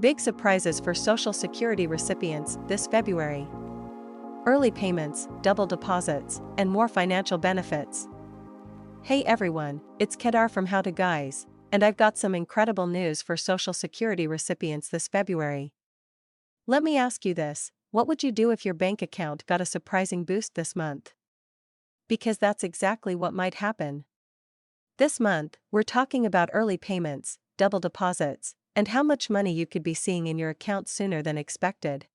Big surprises for Social Security recipients this February. Early payments, double deposits, and more financial benefits. Hey everyone, it's Kedar from How to Guys, and I've got some incredible news for Social Security recipients this February. Let me ask you this, what would you do if your bank account got a surprising boost this month? Because that's exactly what might happen. This month, we're talking about early payments, double deposits, and how much money you could be seeing in your account sooner than expected.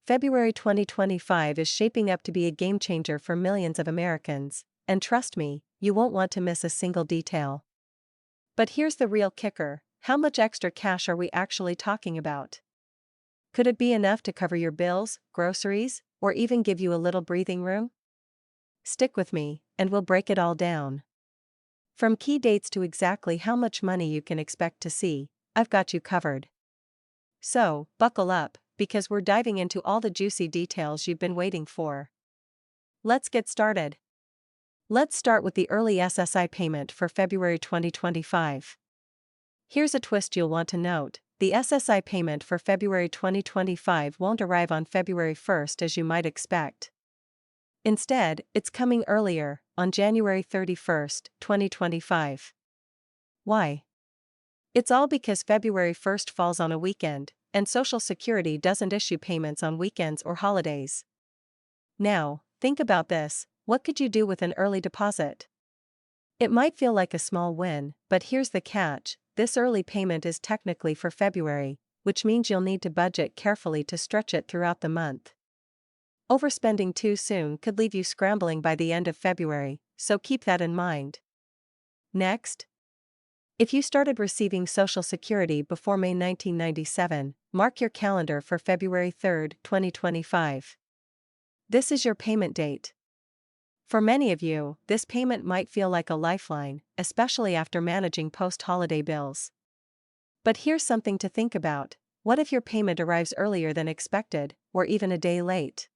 February 2025 is shaping up to be a game changer for millions of Americans, and trust me, you won't want to miss a single detail. But here's the real kicker, how much extra cash are we actually talking about? Could it be enough to cover your bills, groceries, or even give you a little breathing room? Stick with me, and we'll break it all down. From key dates to exactly how much money you can expect to see, I've got you covered. So, buckle up, because we're diving into all the juicy details you've been waiting for. Let's get started. Let's start with the early SSI payment for February 2025. Here's a twist you'll want to note. The SSI payment for February 2025 won't arrive on February 1st as you might expect. Instead, it's coming earlier, on January 31st, 2025. Why? It's all because February 1st falls on a weekend, and Social Security doesn't issue payments on weekends or holidays. Now, think about this, what could you do with an early deposit? It might feel like a small win, but here's the catch, this early payment is technically for February, which means you'll need to budget carefully to stretch it throughout the month. Overspending too soon could leave you scrambling by the end of February, so keep that in mind. Next, if you started receiving Social Security before May 1997, mark your calendar for February 3, 2025. This is your payment date. For many of you, this payment might feel like a lifeline, especially after managing post-holiday bills. But here's something to think about, what if your payment arrives earlier than expected, or even a day late?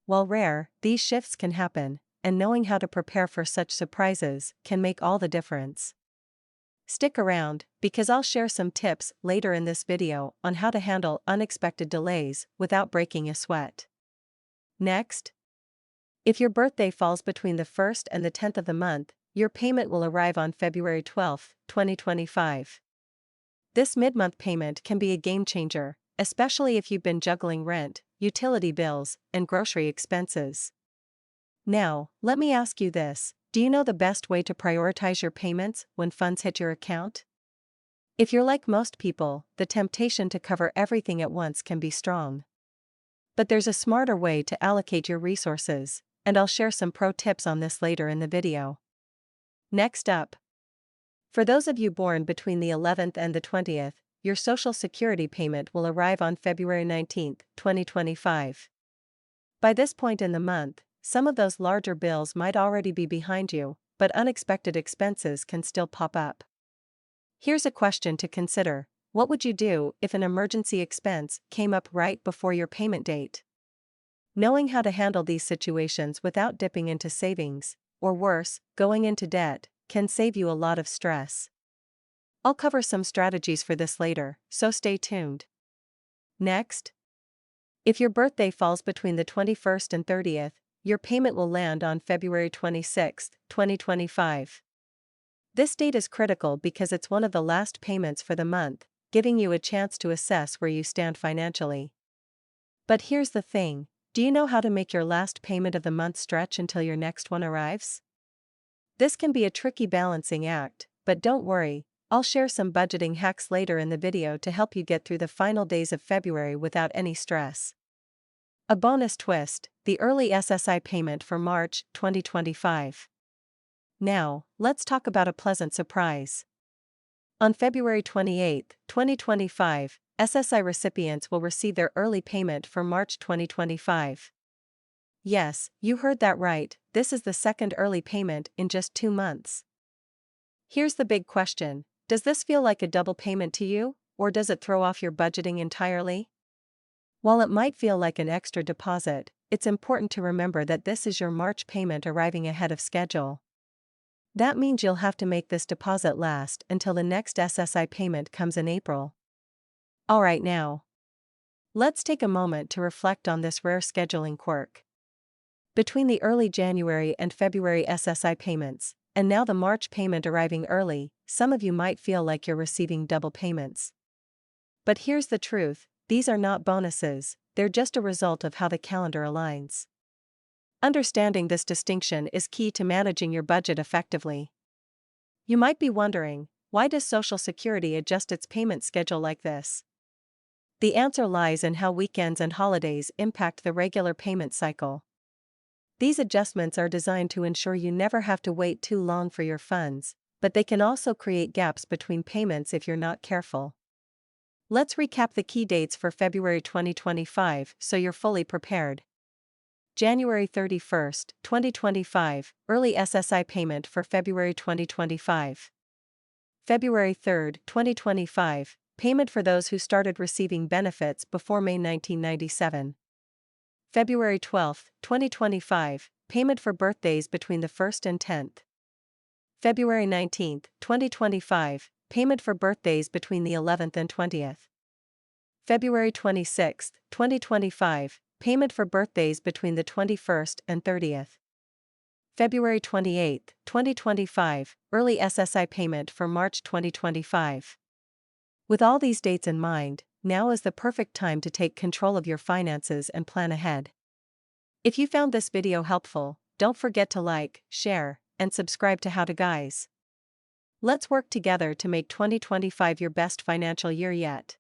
While rare, these shifts can happen, and knowing how to prepare for such surprises can make all the difference. Stick around, because I'll share some tips later in this video on how to handle unexpected delays without breaking a sweat. Next, if your birthday falls between the 1st and the 10th of the month, your payment will arrive on February 12, 2025. This mid-month payment can be a game changer, especially if you've been juggling rent, utility bills, and grocery expenses. Now, let me ask you this, do you know the best way to prioritize your payments when funds hit your account? If you're like most people, the temptation to cover everything at once can be strong. But there's a smarter way to allocate your resources, and I'll share some pro tips on this later in the video. Next up, for those of you born between the 11th and the 20th, your Social Security payment will arrive on February 19, 2025. By this point in the month, some of those larger bills might already be behind you, but unexpected expenses can still pop up. Here's a question to consider, what would you do if an emergency expense came up right before your payment date? Knowing how to handle these situations without dipping into savings, or worse, going into debt, can save you a lot of stress. I'll cover some strategies for this later, so stay tuned. Next, if your birthday falls between the 21st and 30th, your payment will land on February 26, 2025. This date is critical because it's one of the last payments for the month, giving you a chance to assess where you stand financially. But here's the thing, do you know how to make your last payment of the month stretch until your next one arrives? This can be a tricky balancing act, but don't worry, I'll share some budgeting hacks later in the video to help you get through the final days of February without any stress. A bonus twist, the early SSI payment for March 2025. Now, let's talk about a pleasant surprise. On February 28, 2025, SSI recipients will receive their early payment for March 2025. Yes, you heard that right, this is the second early payment in just 2 months. Here's the big question, does this feel like a double payment to you, or does it throw off your budgeting entirely? While it might feel like an extra deposit, it's important to remember that this is your March payment arriving ahead of schedule. That means you'll have to make this deposit last until the next SSI payment comes in April. Alright now. Let's take a moment to reflect on this rare scheduling quirk. Between the early January and February SSI payments, and now the March payment arriving early, some of you might feel like you're receiving double payments. But here's the truth, these are not bonuses, they're just a result of how the calendar aligns. Understanding this distinction is key to managing your budget effectively. You might be wondering, why does Social Security adjust its payment schedule like this? The answer lies in how weekends and holidays impact the regular payment cycle. These adjustments are designed to ensure you never have to wait too long for your funds, but they can also create gaps between payments if you're not careful. Let's recap the key dates for February 2025 so you're fully prepared. January 31st, 2025, early SSI payment for February 2025. February 3rd, 2025, payment for those who started receiving benefits before May 1997. February 12th, 2025, payment for birthdays between the 1st and 10th. February 19th, 2025, payment for birthdays between the 11th and 20th. February 26th, 2025, payment for birthdays between the 21st and 30th. February 28th, 2025, early SSI payment for March 2025. With all these dates in mind, now is the perfect time to take control of your finances and plan ahead. If you found this video helpful, don't forget to like, share, and subscribe to How to Guys. Let's work together to make 2025 your best financial year yet.